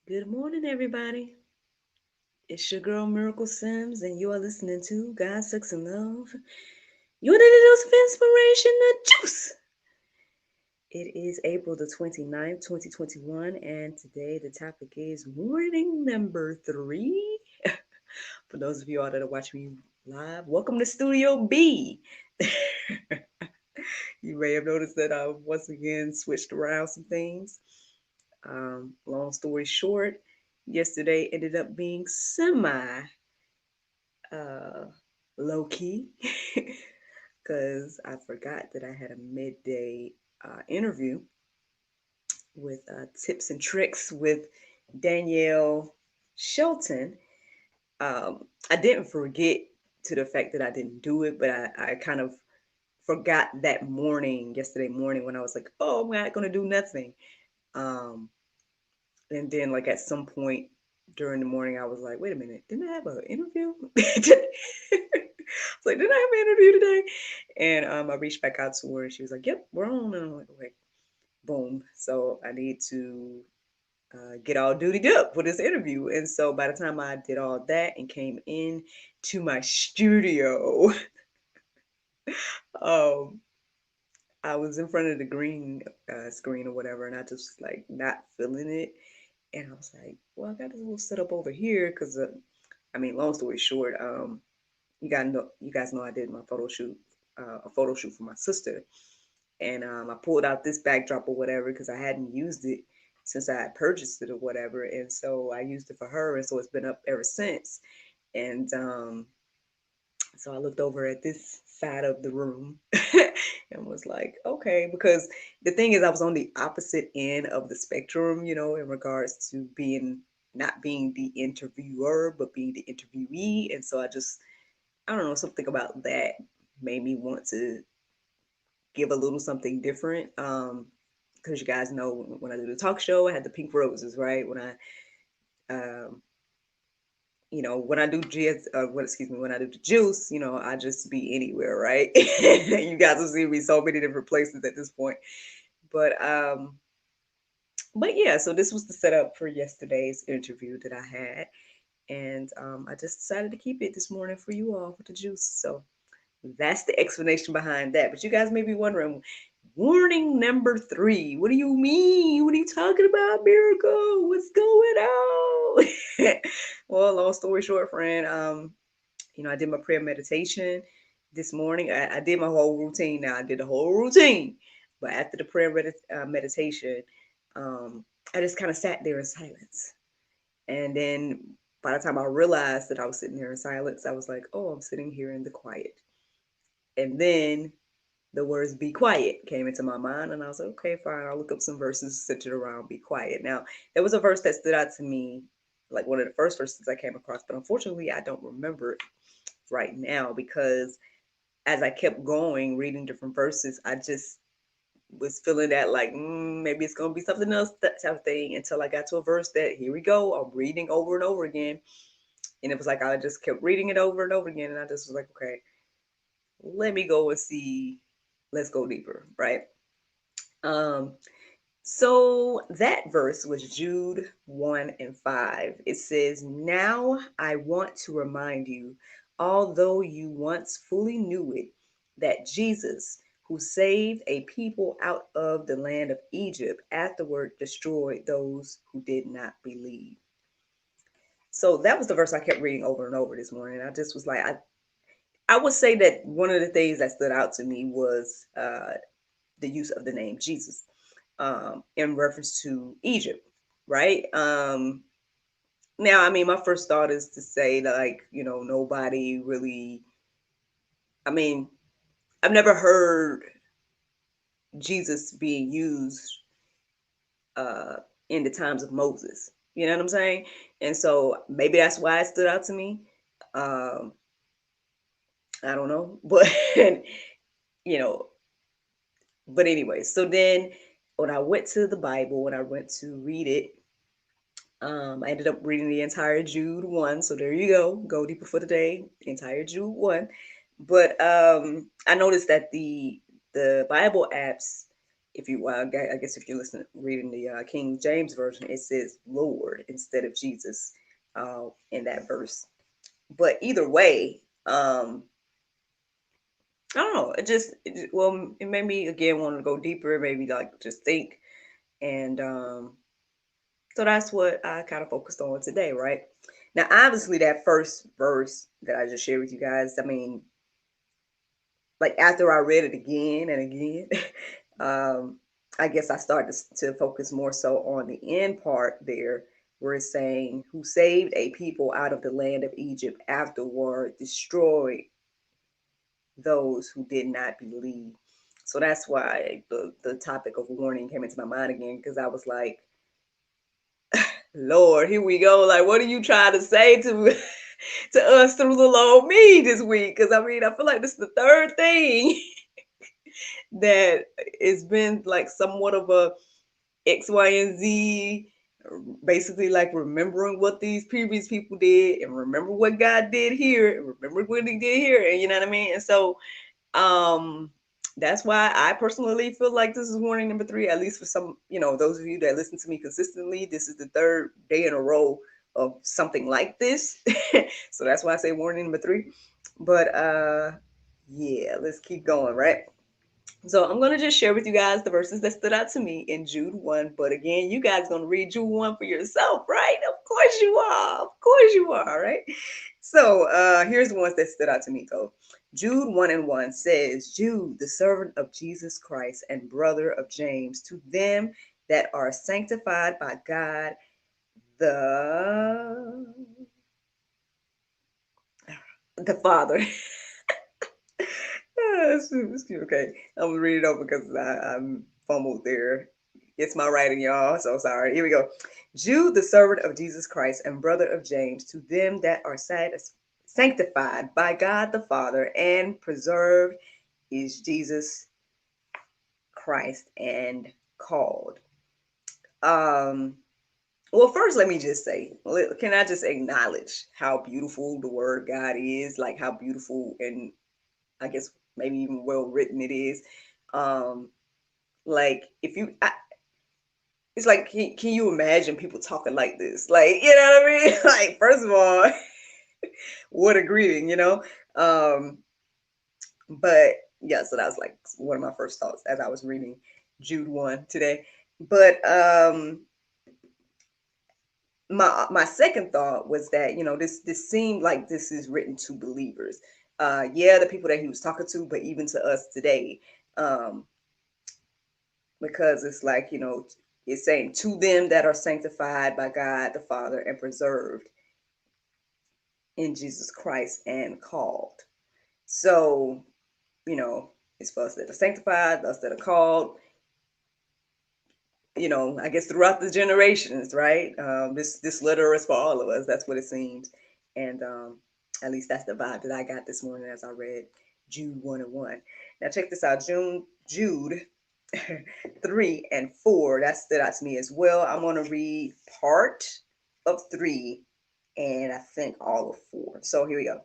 Good morning, everybody. It's your girl Miracle Sims, and you are listening to God, Sex, and Love. You need a dose of inspiration, the juice. It is April the 29th, 2021, and today the topic is morning number three. For those of you all that are watching me live, welcome to Studio B. You may have noticed that I once again switched around some things. Long story short, yesterday ended up being semi uh, low key because I forgot that I had a midday interview with tips and tricks with Danielle Shelton. I didn't forget to the fact that I didn't do it, but I kind of forgot that morning, yesterday morning, when I was like, oh, I'm not going to do nothing. Um, and then, like, at some point during the morning, I was like, wait a minute, didn't I have an interview? Like, did I have an interview today? And I reached back out to her and she was like, yep, we're on. And I'm like, okay, boom. So I need to get all dutied up for this interview. And so by the time I did all that and came in to my studio, um, I was in front of the green screen or whatever, and I just like not feeling it. And I was like, well, I got this little setup over here because, I mean, long story short, you guys know I did my a photo shoot for my sister, and I pulled out this backdrop or whatever because I hadn't used it since I had purchased it or whatever, and so I used it for her, and so it's been up ever since. And so I looked over at this side of the room and was like, okay, because the thing is, I was on the opposite end of the spectrum, in regards to being not being the interviewer, but being the interviewee. And so I don't know, something about that made me want to give a little something different. Because you guys know when I do the talk show, I had the pink roses, right? Um, when I do when I do the juice, I just be anywhere, right? You guys will see me so many different places at this point. But yeah, so this was the setup for yesterday's interview that I had, and I just decided to keep it this morning for you all with the juice. So that's the explanation behind that. But you guys may be wondering, warning number three. What do you mean? What are you talking about, Miracle? What's going on? Well, long story short, friend, I did my prayer meditation this morning. I did my whole routine now. I did the whole routine. But after the meditation, um, I just kind of sat there in silence. And then by the time I realized that I was sitting here in silence, I was like, oh, I'm sitting here in the quiet. And then the words be quiet came into my mind, and I was like, okay, fine, I'll look up some verses centered around be quiet. Now, there was a verse that stood out to me, like one of the first verses I came across, but unfortunately I don't remember it right now because as I kept going reading different verses, I just was feeling that like maybe it's gonna be something else, that type of thing, until I got to a verse that, here we go, I'm reading over and over again. And it was like I just kept reading it over and over again, and I just was like, okay, let me go and see, let's go deeper, right? um So that verse was Jude 1 and 5. It says, now I want to remind you, although you once fully knew it, that Jesus, who saved a people out of the land of Egypt, afterward destroyed those who did not believe. So that was the verse I kept reading over and over this morning. I just was like, I would say that one of the things that stood out to me was the use of the name Jesus, in reference to Egypt, right? Now, I mean, my first thought is to say that, like, nobody really, I mean, I've never heard Jesus being used uh, in the times of Moses. You know what I'm saying? And so maybe that's why it stood out to me. Um, I don't know, but you know, but anyway. So then, when I went to the Bible, when I went to read it, I ended up reading the entire Jude 1. So there you go. Go deeper for the day. Entire Jude 1. But I noticed that the Bible apps, If you, well, I guess if you're listening, reading the King James version, it says Lord instead of Jesus in that verse. But either way, I don't know. Well, it made me again want to go deeper, maybe like just think, and so that's what I kind of focused on today, right? Now, obviously, that first verse that I just shared with you guys, I mean, like after I read it again and again, I guess I started to focus more so on the end part there, where it's saying, "Who saved a people out of the land of Egypt, afterward destroyed those who did not believe." So that's why the topic of warning came into my mind again, because I was like, Lord, here we go. Like, what are you trying to say to to us through little old me this week? Because I mean, I feel like this is the third thing that it's been like somewhat of a X, Y, and Z, basically like remembering what these previous people did and remember what God did here and remember what he did here. And you know what I mean? And so um that's why I personally feel like this is warning number 3, at least for some, those of you that listen to me consistently. This is the third day in a row of something like this. So that's why I say warning number 3. But yeah, let's keep going, right? So I'm gonna just share with you guys the verses that stood out to me in Jude 1. But again, you guys gonna read Jude 1 for yourself, right? Of course you are. Of course you are, right? So here's the ones that stood out to me though. Jude 1 and 1 says, Jude, the servant of Jesus Christ and brother of James, to them that are sanctified by God the the Father. Okay, I'm gonna read it over because I'm fumbled there. It's my writing, y'all. So sorry. Here we go. Jude, the servant of Jesus Christ and brother of James, to them that are sanctified by God the Father and preserved is Jesus Christ and called. Um, well, first, let me just say, can I just acknowledge how beautiful the word God is? Like how beautiful and I guess maybe even well written it is. Um, like if you, it's like, can you imagine people talking like this? Like, you know what I mean? Like, first of all, what a greeting, you know? Um, but yeah, so that was like one of my first thoughts as I was reading Jude 1 today. But my second thought was that, this seemed like this is written to believers. Yeah, the people that he was talking to, but even to us today. Um, because it's like, it's saying to them that are sanctified by God the Father and preserved in Jesus Christ and called. So, it's for us that are sanctified, us that are called, I guess throughout the generations, right? This letter is for all of us. That's what it seems. And at least that's the vibe that I got this morning as I read Jude 1 and 1. Now check this out. Jude 3 and 4. That stood out to me as well. I'm going to read part of 3 and I think all of 4. So here we go.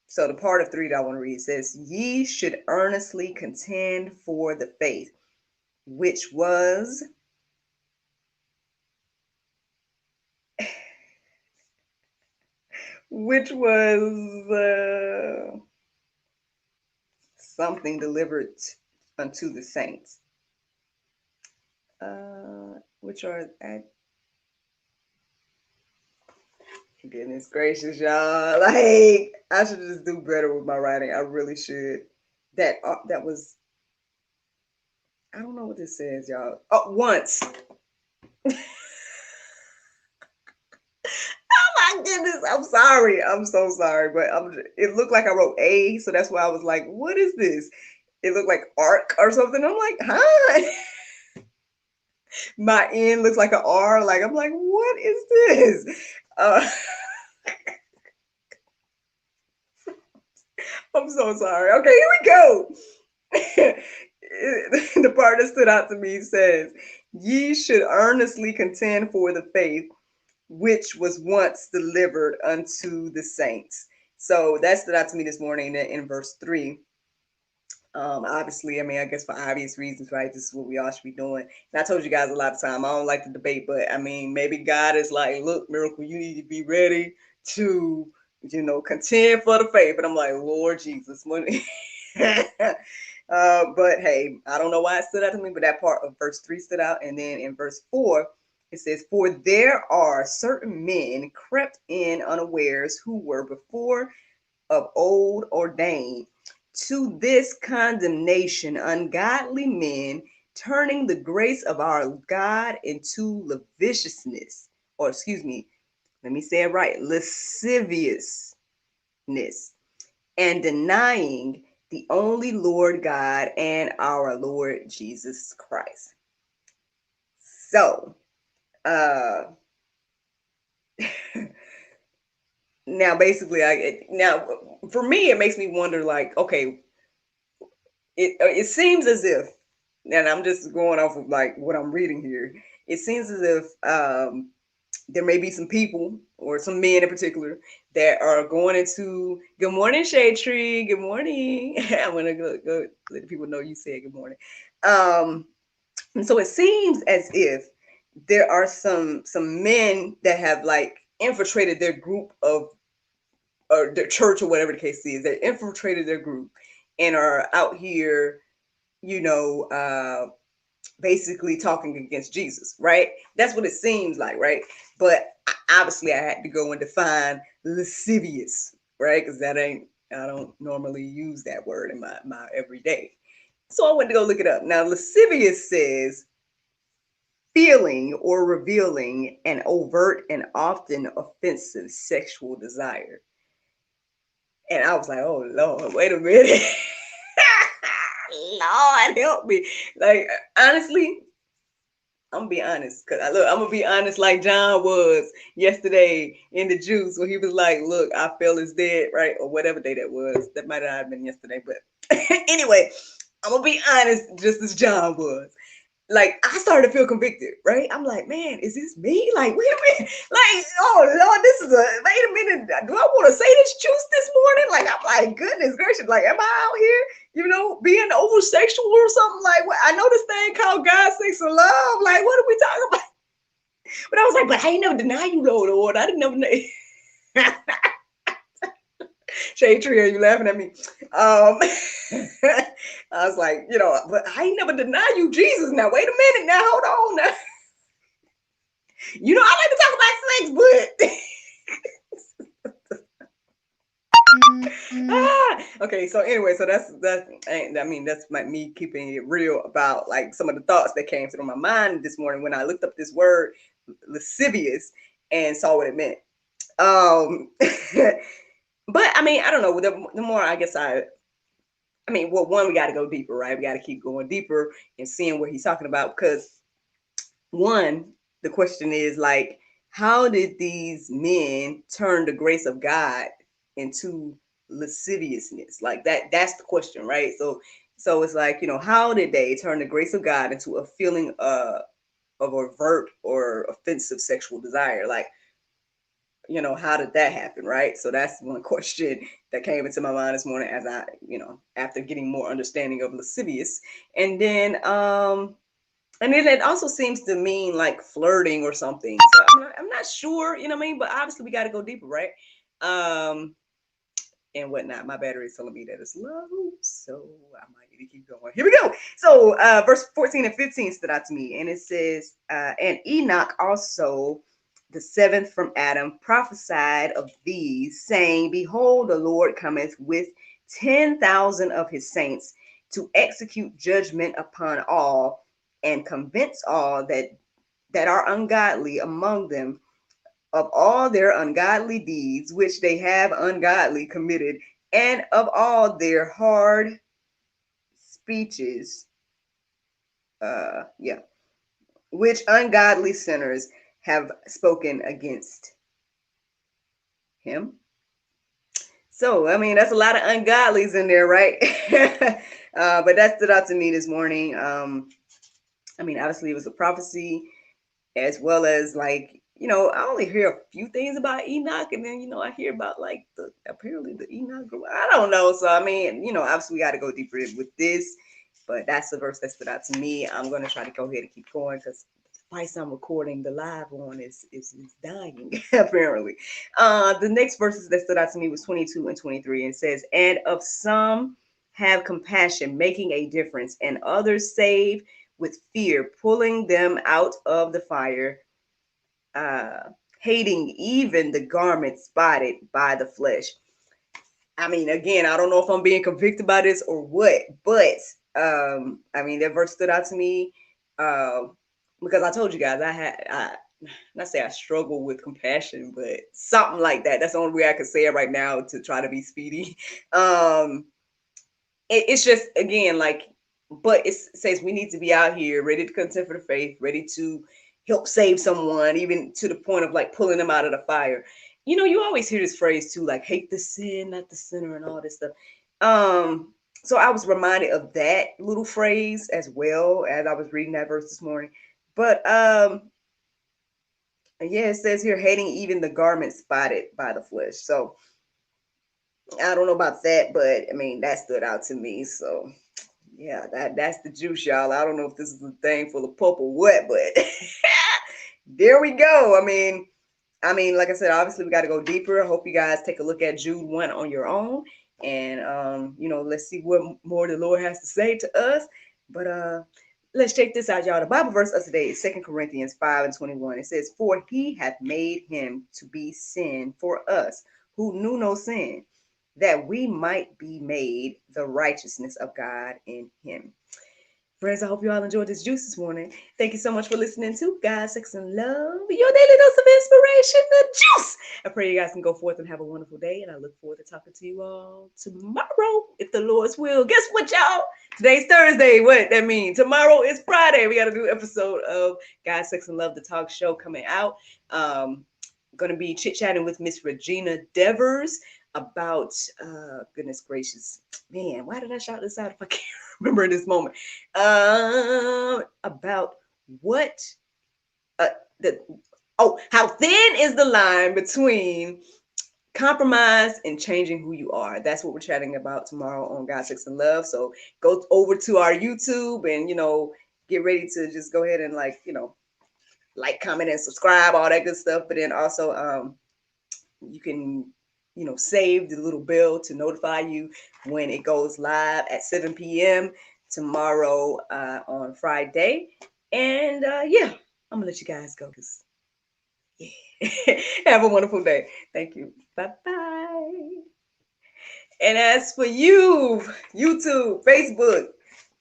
So the part of 3 that I want to read says, Ye should earnestly contend for the faith, which was which was something delivered unto the saints, which are at goodness gracious, y'all. Like I should just do better with my writing. I really should. That was, I don't know what this says, y'all. Oh, once. Oh my goodness, I'm sorry. I'm so sorry, but it looked like I wrote A, so that's why I was like, what is this? It looked like arc or something. I'm like, huh? My N looks like an R. Like, I'm like, what is this? Uh, I'm so sorry. Okay, here we go. The part that stood out to me says, Ye should earnestly contend for the faith which was once delivered unto the saints. So that stood out to me this morning in verse 3. Obviously, I mean, I guess for obvious reasons, right? This is what we all should be doing. And I told you guys a lot of time, I don't like to debate, but I mean, maybe God is like, look, Miracle, you need to be ready to, contend for the faith. And I'm like, Lord Jesus, what? But hey, I don't know why it stood out to me, but that part of verse 3 stood out. And then in verse 4, it says, for there are certain men crept in unawares who were before of old ordained to this condemnation, ungodly men, turning the grace of our God into lasciviousness, or excuse me, let me say it right, lasciviousness, and denying the only Lord God and our Lord Jesus Christ. So, now basically, now for me, it makes me wonder, like, okay, it seems as if, and I'm just going off of like what I'm reading here, it seems as if there may be some people or some men in particular that are going into, good morning, Shade Tree, good morning. I'm gonna go let the people know you said good morning. And so it seems as if there are some men that have like infiltrated their group of, or their church or whatever the case is, they infiltrated their group and are out here, you know, basically talking against Jesus, right? That's what it seems like, right? But obviously, I had to go and define lascivious, right? Because I don't normally use that word in my everyday. So I went to go look it up. Now, lascivious says feeling or revealing an overt and often offensive sexual desire. And I was like, oh Lord, wait a minute. Lord help me. Like, honestly, I'm gonna be honest, cause I'm gonna be honest, like John was yesterday in the juice when he was like, "Look, I feel is dead," right, or whatever day that was. That might not have been yesterday, but anyway, I'm gonna be honest, just as John was. Like, I started to feel convicted, right? I'm like, man, is this me? Like, wait a minute, like, oh Lord, this is wait a minute. Do I want to say this juice this morning? Like, I'm like, goodness gracious, like, am I out here? Being over sexual or something, like what? I know this thing called God, sex, and love. Like, what are we talking about? But I was like, but I ain't never deny you, Lord. I didn't never know. Shade Tree, are you laughing at me? I was like, but I ain't never deny you, Jesus. Now, wait a minute. Now, hold on. Now, I like to talk about sex, but okay, so anyway, so that's I mean, that's like me keeping it real about like some of the thoughts that came through my mind this morning when I looked up this word lascivious and saw what it meant. But I mean, I don't know, the more I guess well, one, we got to go deeper, right? We got to keep going deeper and seeing what he's talking about, because one, the question is like, how did these men turn the grace of God into lasciviousness? Like that's the question, right? So it's like, how did they turn the grace of God into a feeling of overt or offensive sexual desire? Like, how did that happen, right? So that's one question that came into my mind this morning as I, after getting more understanding of lascivious. And then it also seems to mean like flirting or something. So I'm not sure, you know what I mean? But obviously we got to go deeper, right? And whatnot. My battery is telling me that it's low, so I might need to keep going. Here we go. So verse 14 and 15 stood out to me, and it says, and Enoch also, the seventh from Adam, prophesied of these, saying, behold, the Lord cometh with 10,000 of his saints to execute judgment upon all and convince all that are ungodly among them of all their ungodly deeds which they have ungodly committed, and of all their hard speeches, which ungodly sinners have spoken against him. So, I mean, that's a lot of ungodlies in there, right? But that stood out to me this morning. I mean, obviously it was a prophecy, as well as like, I only hear a few things about Enoch, and then I hear about like the apparently the Enoch group. I don't know. So I mean, obviously we got to go deeper with this, but that's the verse that stood out to me. I'm gonna try to go ahead and keep going because the device I'm recording the live on is dying apparently. The next verses that stood out to me was 22 and 23, and says, "And of some have compassion, making a difference, and others save with fear, pulling them out of the fire." uh, Hating even the garment spotted by the flesh. I mean, again, I don't know if I'm being convicted by this or what, but I mean, that verse stood out to me because I told you guys not say I struggle with compassion, but something like that. That's the only way I can say it right now to try to be speedy. Um, it's just again like, but it says we need to be out here ready to contend for the faith, ready to help save someone, even to the point of like pulling them out of the fire. You always hear this phrase too, like hate the sin, not the sinner, and all this stuff. So I was reminded of that little phrase as well as I was reading that verse this morning. But yeah, it says here hating even the garment spotted by the flesh. So I don't know about that, but I mean that stood out to me. So yeah, that's the juice, y'all. I don't know if this is a thing for the pulp or what, but there we go. I mean, like I said, obviously we got to go deeper. I hope you guys take a look at Jude 1 on your own, and let's see what more the Lord has to say to us. But let's check this out, y'all. The Bible verse of today is 2 Corinthians 5 and 21. It says, "For he hath made him to be sin for us, who knew no sin, that we might be made the righteousness of God in him." Friends, I hope you all enjoyed this juice this morning. Thank you so much for listening to God, Sex, and Love, your daily dose of inspiration, the juice. I pray you guys can go forth and have a wonderful day, and I look forward to talking to you all tomorrow, if the Lord's will. Guess what, y'all? Today's Thursday. What that mean? Tomorrow is Friday. We got a new episode of God, Sex, and Love, the talk show coming out. Going to be chit-chatting with Miss Regina Devers about, goodness gracious, man, why did I shout this out if I can't remember in this moment? About what the how thin is the line between compromise and changing who you are. That's what we're chatting about tomorrow on God, Sex, and Love. So go over to our YouTube and get ready to just go ahead and like, comment, and subscribe, all that good stuff. But then also you can save the little bell to notify you when it goes live at 7 p.m. tomorrow on Friday. And yeah, I'm gonna let you guys go because yeah. Have a wonderful day. Thank you. Bye bye. And as for you, YouTube, Facebook,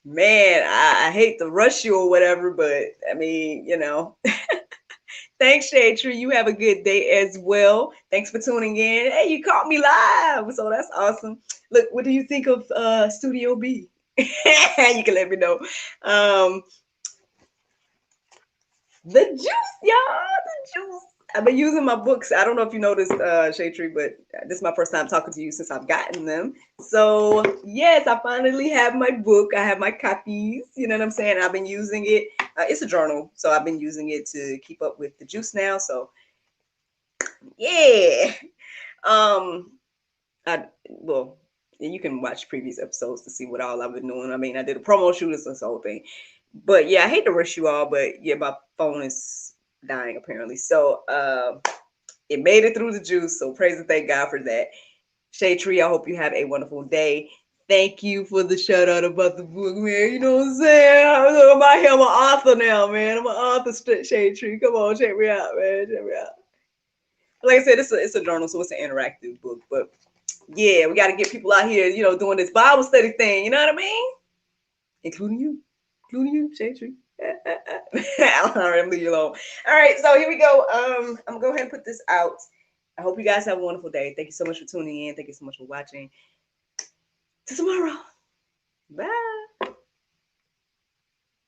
man, I hate to rush you or whatever, but I mean, thanks, Shade Tree. You have a good day as well. Thanks for tuning in. Hey, you caught me live, so that's awesome. Look, what do you think of Studio B? You can let me know. The juice, y'all, the juice. I've been using my books. I don't know if you noticed, Shade Tree, but this is my first time talking to you since I've gotten them. So yes, I finally have my book. I have my copies. You know what I'm saying? I've been using it. It's a journal, so I've been using it to keep up with the juice now. So yeah. Well, you can watch previous episodes to see what all I've been doing. I mean, I did a promo shoot, it's this whole thing. But yeah, I hate to rush you all, but yeah, my phone is dying apparently. So it made it through the juice. So praise and thank God for that. Shade Tree, I hope you have a wonderful day. Thank you for the shout out about the book, man. You know what I'm saying? I'm out here, I'm an author now, man. I'm an author, Shade Tree. Come on, check me out, man. Check me out. Like I said, it's a journal, so it's an interactive book. But yeah, we got to get people out here, doing this Bible study thing. You know what I mean? Including you, Shade Tree. All right, I'm leaving you alone. All right, so here we go. I'm gonna go ahead and put this out. I hope you guys have a wonderful day. Thank you so much for tuning in. Thank you so much for watching. Till tomorrow. Bye.